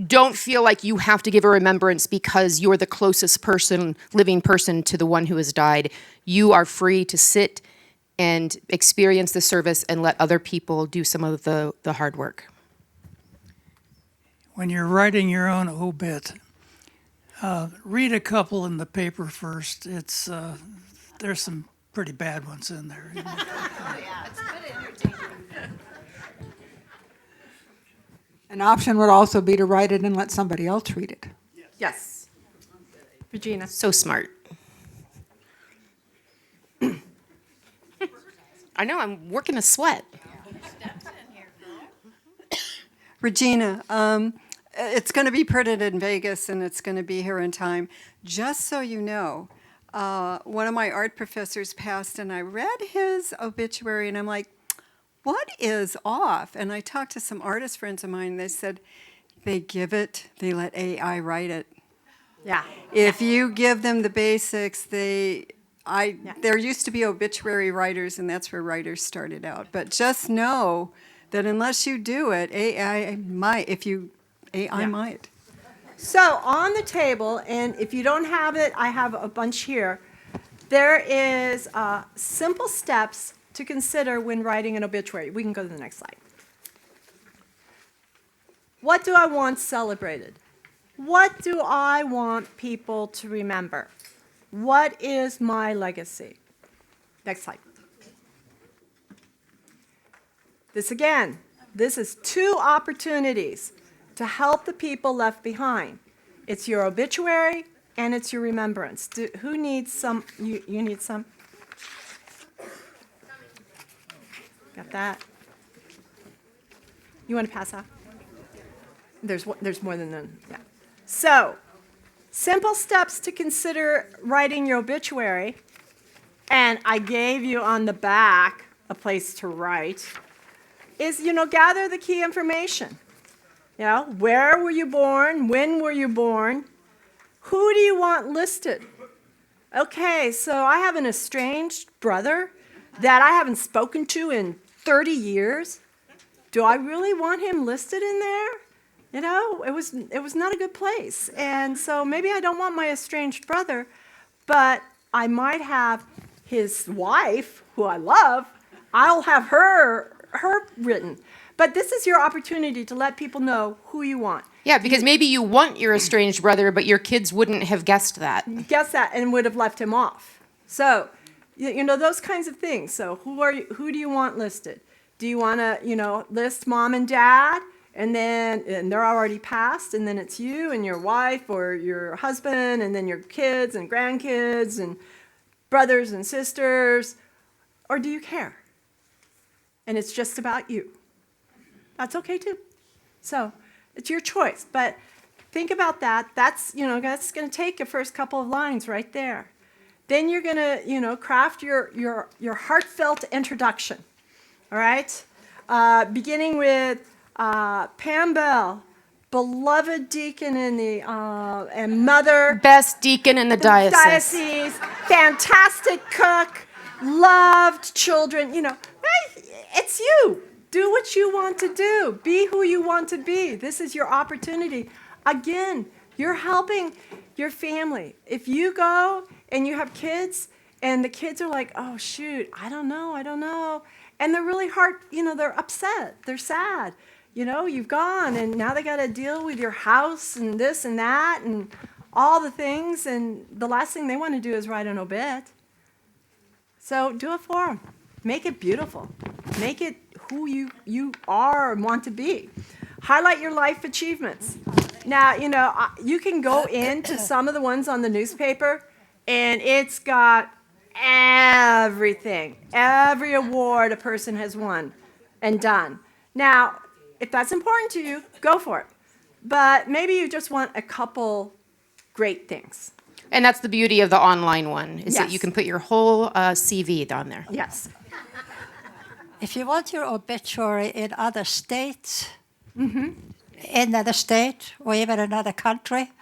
don't feel like you have to give a remembrance because you're the closest person, living person to the one who has died. You are free to sit and experience the service and let other people do some of the hard work. When you're writing your own obit, read a couple in the paper first. It's there's some pretty bad ones in there. Yeah, it's good entertainment. An option would also be to write it and let somebody else read it. Yes. Regina. So smart. I know, I'm working a sweat. Regina, it's going to be printed in Vegas and it's going to be here in time. Just so you know, one of my art professors passed and I read his obituary and I'm like, what is off? And I talked to some artist friends of mine and they said, they let AI write it. Yeah. If you give them the basics, there used to be obituary writers and that's where writers started out. But just know that unless you do it, AI might. So on the table, and if you don't have it, I have a bunch here. There is simple steps to consider when writing an obituary. We can go to the next slide. What do I want celebrated? What do I want people to remember? What is my legacy? Next slide. This is 2 opportunities to help the people left behind. It's your obituary and it's your remembrance. Who needs some? You need some? Got that? You want to pass out? There's more than one. Yeah. So, simple steps to consider writing your obituary, and I gave you on the back a place to write, is, gather the key information. Where were you born? When were you born? Who do you want listed? Okay, so I have an estranged brother that I haven't spoken to in 30 years. Do I really want him listed in there? It was not a good place. And so maybe I don't want my estranged brother, but I might have his wife, who I love, I'll have her written. But this is your opportunity to let people know who you want. Yeah, because maybe you want your estranged brother, but your kids wouldn't have guessed that. Guessed that and would have left him off. So, those kinds of things. So who do you want listed? Do you want to, list mom and dad, and they're already passed, and then it's you and your wife or your husband, and then your kids and grandkids and brothers and sisters, or do you care? And it's just about you. That's okay too. So it's your choice, but think about that. That's going to take your first couple of lines right there. Then you're going to, craft your heartfelt introduction. All right? Beginning with Pam Bell, beloved deacon in the and mother. Best deacon in the diocese. Fantastic cook, loved children. It's you. Do what you want to do. Be who you want to be. This is your opportunity. Again, you're helping your family. If you go and you have kids and the kids are like, oh, shoot, I don't know. And they're really hard, they're upset. They're sad. You've gone and now they got to deal with your house and this and that and all the things. And the last thing they want to do is write an obit. So do it for them. Make it beautiful. Make it who you are and want to be. Highlight your life achievements. Now, you can go into some of the ones on the newspaper, and it's got everything, every award a person has won and done. Now, if that's important to you, go for it. But maybe you just want a couple great things. And that's the beauty of the online one, is that you Yes. can put your whole CV on there. Yes. If you want your obituary in other states, in another state, or even another country,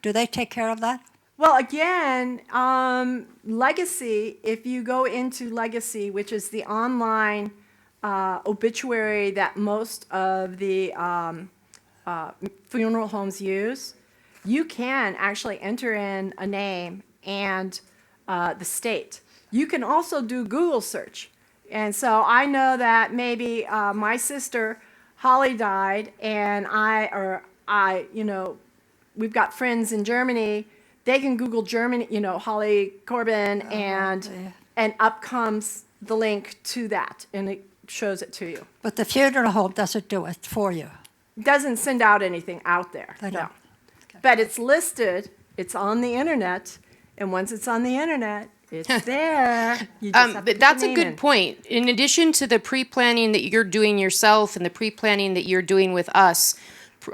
do they take care of that? Well, again, Legacy, if you go into Legacy, which is the online obituary that most of the funeral homes use, you can actually enter in a name and the state. You can also do Google search. And so I know that maybe my sister Holly died, and we've got friends in Germany. They can Google Germany, Holly Corbin, and up comes the link to that, and it shows it to you. But the funeral home doesn't do it for you. Doesn't send out anything out there. They No. don't. But it's listed, it's on the internet, and once it's on the internet, it's there. You just have to But put that's your a name good in. point. In addition to the pre-planning that you're doing yourself and the pre-planning that you're doing with us,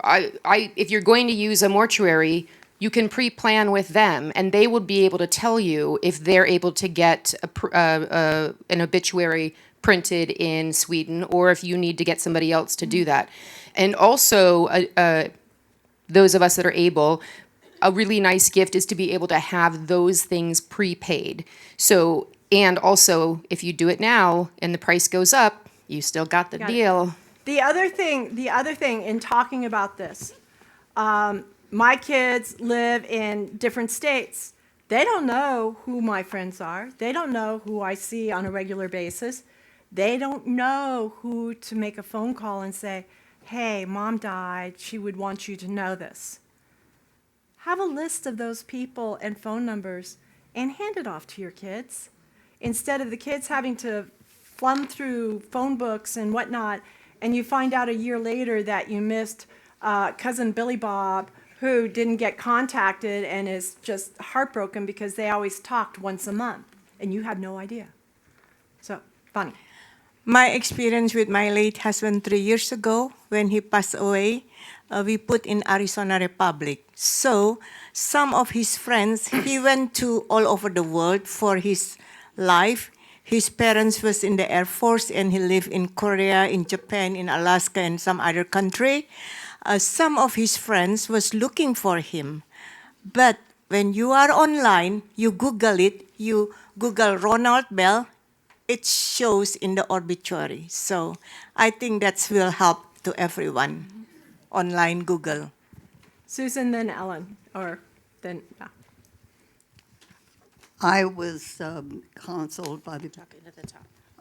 if you're going to use a mortuary, you can pre-plan with them, and they will be able to tell you if they're able to get an obituary printed in Sweden, or if you need to get somebody else to do that. And also, those of us that are able, a really nice gift is to be able to have those things prepaid. So, and also, if you do it now and the price goes up, you still got the Got it. deal. The other thing in talking about this, my kids live in different states. They don't know who my friends are. They don't know who I see on a regular basis. They don't know who to make a phone call and say, hey, mom died. She would want you to know this. Have a list of those people and phone numbers and hand it off to your kids. Instead of the kids having to flum through phone books and whatnot, and you find out a year later that you missed cousin Billy Bob, who didn't get contacted and is just heartbroken because they always talked once a month, and you have no idea. So, funny. My experience with my late husband 3 years ago, when he passed away, we put in Arizona Republic. So some of his friends, he went to all over the world for his life. His parents was in the Air Force, and he lived in Korea, in Japan, in Alaska, and some other country. Some of his friends was looking for him. But when you are online, you Google it, you Google Ronald Bell, it shows in the obituary. So I think that will help to everyone. Online Google. Susan, then Ellen, or then, yeah. I was counseled by the.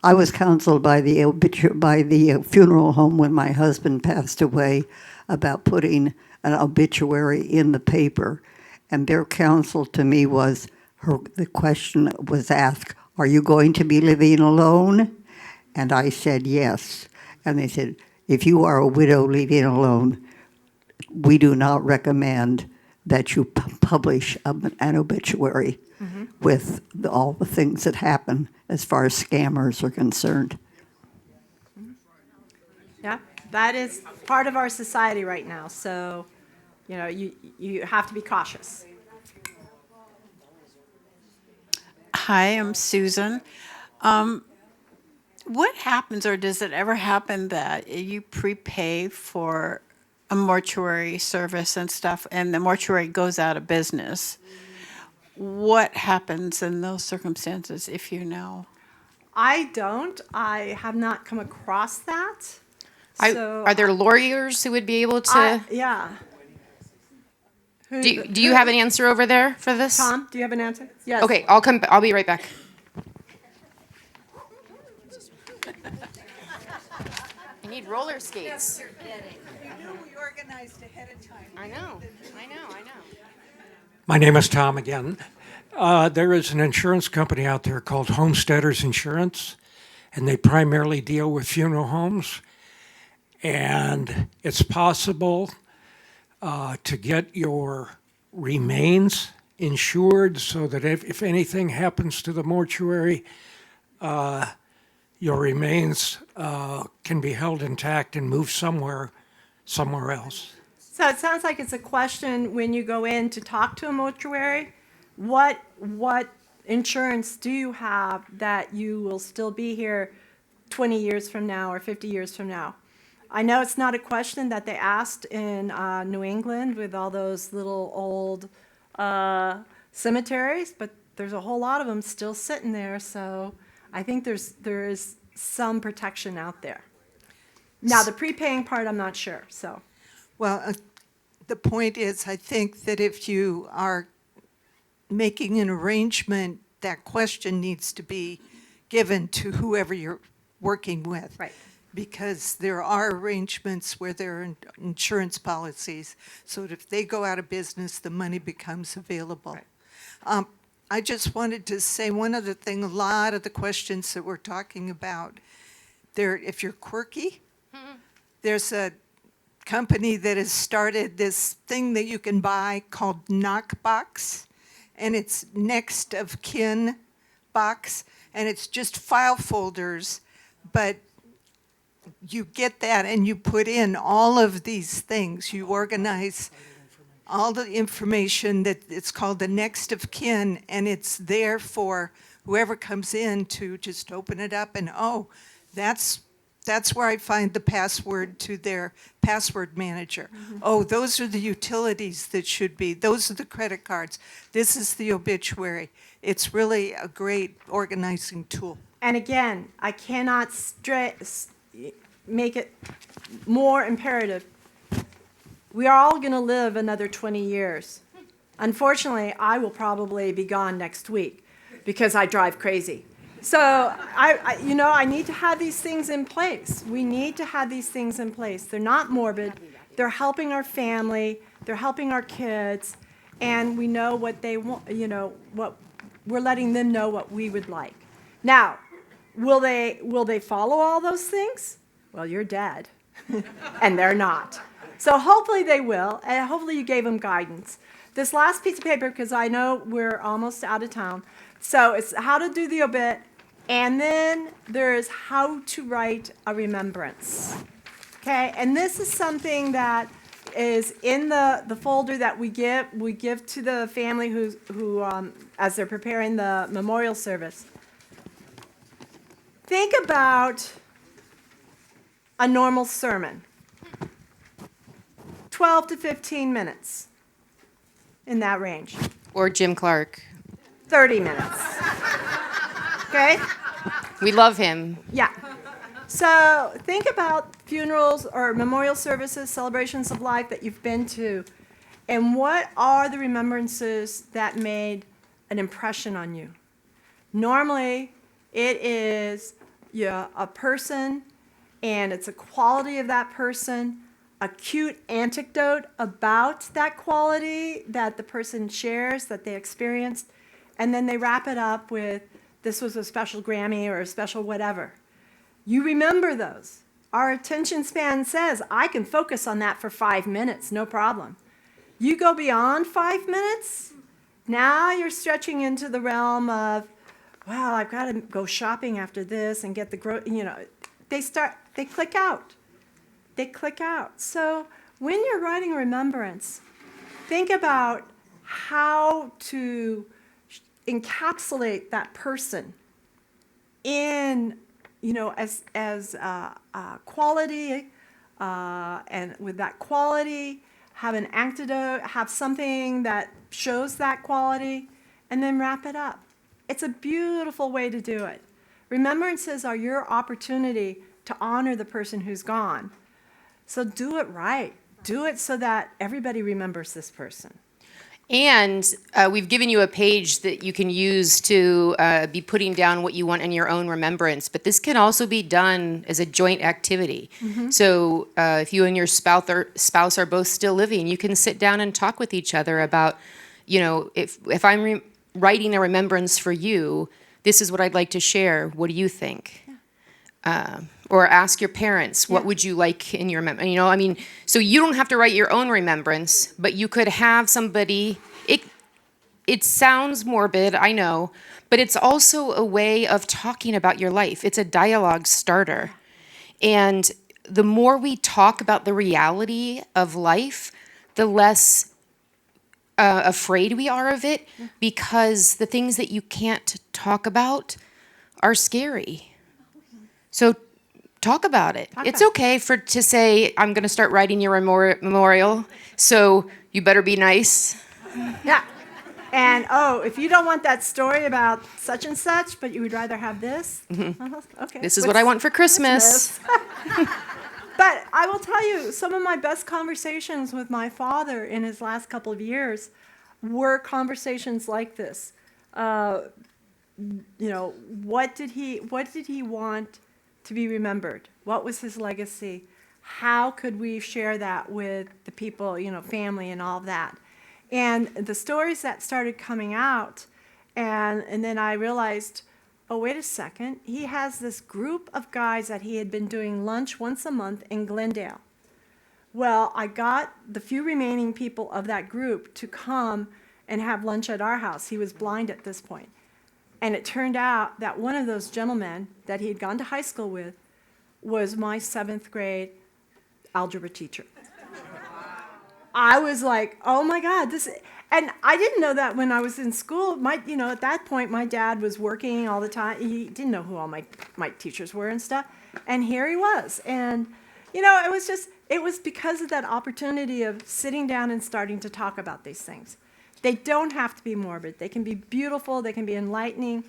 I was counseled by the funeral home when my husband passed away about putting an obituary in the paper, and their counsel to me was the question was asked, "Are you going to be living alone?" And I said yes, and they said, "If you are a widow living alone, we do not recommend that you publish an obituary." With all the things that happen as far as scammers are concerned. Yeah, that is part of our society right now. So, you have to be cautious. Hi, I'm Susan. What happens, or does it ever happen that you prepay for a mortuary service and stuff, and the mortuary goes out of business? What happens in those circumstances, if you know? I don't. I have not come across that. So Are there lawyers who would be able to? Yeah. Do you have an answer over there for this? Tom, do you have an answer? Yes. Okay, I'll be right back. I need roller skates. You knew we organized ahead of time. I know. My name is Tom again. There is an insurance company out there called Homesteaders Insurance, and they primarily deal with funeral homes. And it's possible to get your remains insured so that if anything happens to the mortuary, your remains can be held intact and moved somewhere else? So it sounds like it's a question when you go in to talk to a mortuary, what insurance do you have that you will still be here 20 years from now or 50 years from now? I know it's not a question that they asked in New England with all those little old cemeteries, but there's a whole lot of them still sitting there, so I think there is some protection out there. Now, the prepaying part, I'm not sure, so. Well, the point is, I think that if you are making an arrangement, that question needs to be given to whoever you're working with. Right. Because there are arrangements where there are insurance policies, so that if they go out of business, the money becomes available. Right. I just wanted to say one other thing. A lot of the questions that we're talking about, if you're quirky, there's a company that has started this thing that you can buy called Knockbox, and it's next of kin box, and it's just file folders, but you get that and you put in all of these things. You organize all the information that it's called the next of kin, and it's there for whoever comes in to just open it up and, oh, that's where I find the password to their password manager. Oh, those are the utilities that should be. Those are the credit cards. This is the obituary. It's really a great organizing tool. And again, I cannot make it more imperative. We are all going to live another 20 years. Unfortunately, I will probably be gone next week because I drive crazy. So I need to have these things in place. We need to have these things in place. They're not morbid. They're helping our family. They're helping our kids. And we know what they want, what we're letting them know what we would like. Now, will they follow all those things? Well, you're dead. And they're not. So hopefully they will, and hopefully you gave them guidance. This last piece of paper, because I know we're almost out of town, so it's how to do the obit, and then there's how to write a remembrance. Okay, and this is something that is in the folder that we give to the family who as they're preparing the memorial service. Think about a normal sermon. 12 to 15 minutes, in that range. Or Jim Clark. 30 minutes. Okay? We love him. Yeah. So think about funerals or memorial services, celebrations of life that you've been to, and what are the remembrances that made an impression on you? Normally, it is a person, and it's a quality of that person, a cute anecdote about that quality that the person shares, that they experienced, and then they wrap it up with, this was a special Grammy or a special whatever. You remember those. Our attention span says, I can focus on that for 5 minutes, no problem. You go beyond 5 minutes, now you're stretching into the realm of, well, I've got to go shopping after this and get the, they click out. They click out. So when you're writing remembrance, think about how to encapsulate that person in, as quality, and with that quality, have an antidote, have something that shows that quality, and then wrap it up. It's a beautiful way to do it. Remembrances are your opportunity to honor the person who's gone. So do it right. Do it so that everybody remembers this person. And we've given you a page that you can use to be putting down what you want in your own remembrance. But this can also be done as a joint activity. Mm-hmm. So if you and your spouse are both still living, you can sit down and talk with each other about, if I'm writing a remembrance for you, this is what I'd like to share. What do you think? Yeah. Or ask your parents, what would you like in your remembrance? So you don't have to write your own remembrance, but you could have somebody, it sounds morbid, I know, but it's also a way of talking about your life. It's a dialogue starter. And the more we talk about the reality of life, the less afraid we are of it, because the things that you can't talk about are scary. So talk about it. It's okay to say, I'm going to start writing your memorial, so you better be nice. Yeah. And, oh, if you don't want that story about such and such, but you would rather have this, okay. This is what I want for Christmas. But I will tell you, some of my best conversations with my father in his last couple of years were conversations like this. What did he want to be remembered? What was his legacy? How could we share that with the people, family and all of that? And the stories that started coming out, and then I realized, oh, wait a second, he has this group of guys that he had been doing lunch once a month in Glendale. Well, I got the few remaining people of that group to come and have lunch at our house. He was blind at this point. And it turned out that one of those gentlemen that he had gone to high school with was my 7th grade algebra teacher. I was like, oh my God, and I didn't know that when I was in school. At that point, my dad was working all the time. He didn't know who all my teachers were and stuff. And here he was. And, it was because of that opportunity of sitting down and starting to talk about these things. They don't have to be morbid. They can be beautiful. They can be enlightening.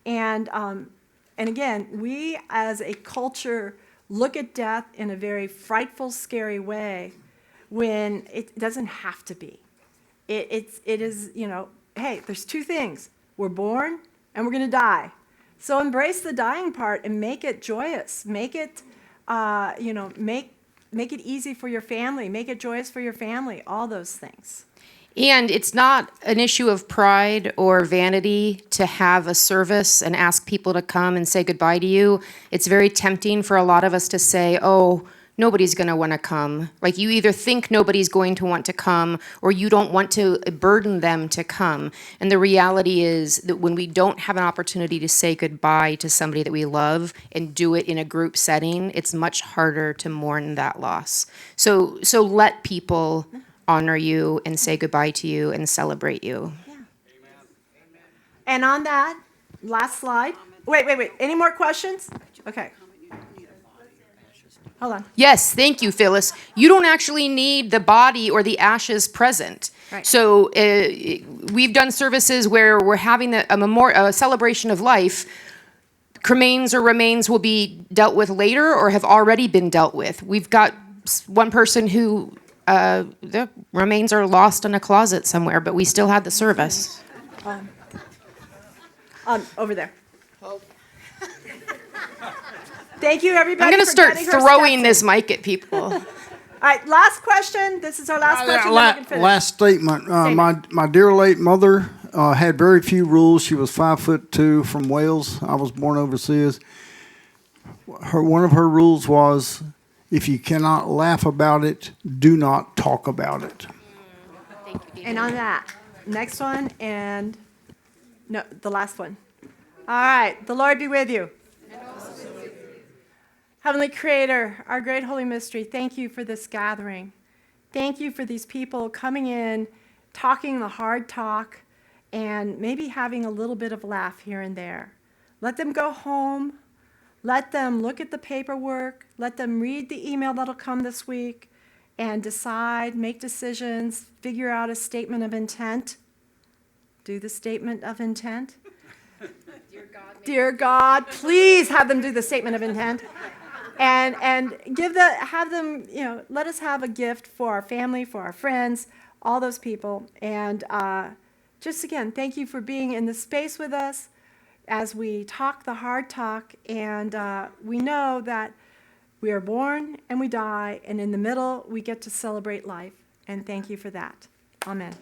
And again, we as a culture look at death in a very frightful, scary way, when it doesn't have to be. It is, hey, there's two things. We're born and we're going to die. So embrace the dying part and make it joyous. Make it, make it easy for your family. Make it joyous for your family. All those things. And it's not an issue of pride or vanity to have a service and ask people to come and say goodbye to you. It's very tempting for a lot of us to say, oh, nobody's going to want to come. Like, you either think nobody's going to want to come, or you don't want to burden them to come. And the reality is that when we don't have an opportunity to say goodbye to somebody that we love and do it in a group setting, it's much harder to mourn that loss. So let people honor you and say goodbye to you and celebrate you. Yeah. And on that, last slide. Wait. Any more questions? Okay. Hold on. Yes, thank you, Phyllis. You don't actually need the body or the ashes present. Right. So we've done services where we're having a celebration of life. Cremains or remains will be dealt with later or have already been dealt with. We've got one person who the remains are lost in a closet somewhere, but we still had the service. Over there. Thank you, everybody. I'm going to start throwing this mic at people. All right, last question. This is our last question. Then we can finish. Last statement. My dear late mother had very few rules. She was 5'2" from Wales. I was born overseas. One of her rules was, if you cannot laugh about it, do not talk about it. Thank you, Deacon. And on that, next one, and no, the last one. All right, the Lord be with you. Heavenly Creator, our great holy mystery, thank you for this gathering. Thank you for these people coming in, talking the hard talk, and maybe having a little bit of laugh here and there. Let them go home. Let them look at the paperwork. Let them read the email that'll come this week and decide, make decisions, figure out a statement of intent. Do the statement of intent. Dear God, please have them do the statement of intent. And have them, let us have a gift for our family, for our friends, all those people. And just again, thank you for being in this space with us as we talk the hard talk. And we know that we are born and we die, and in the middle, we get to celebrate life. And thank you for that. Amen.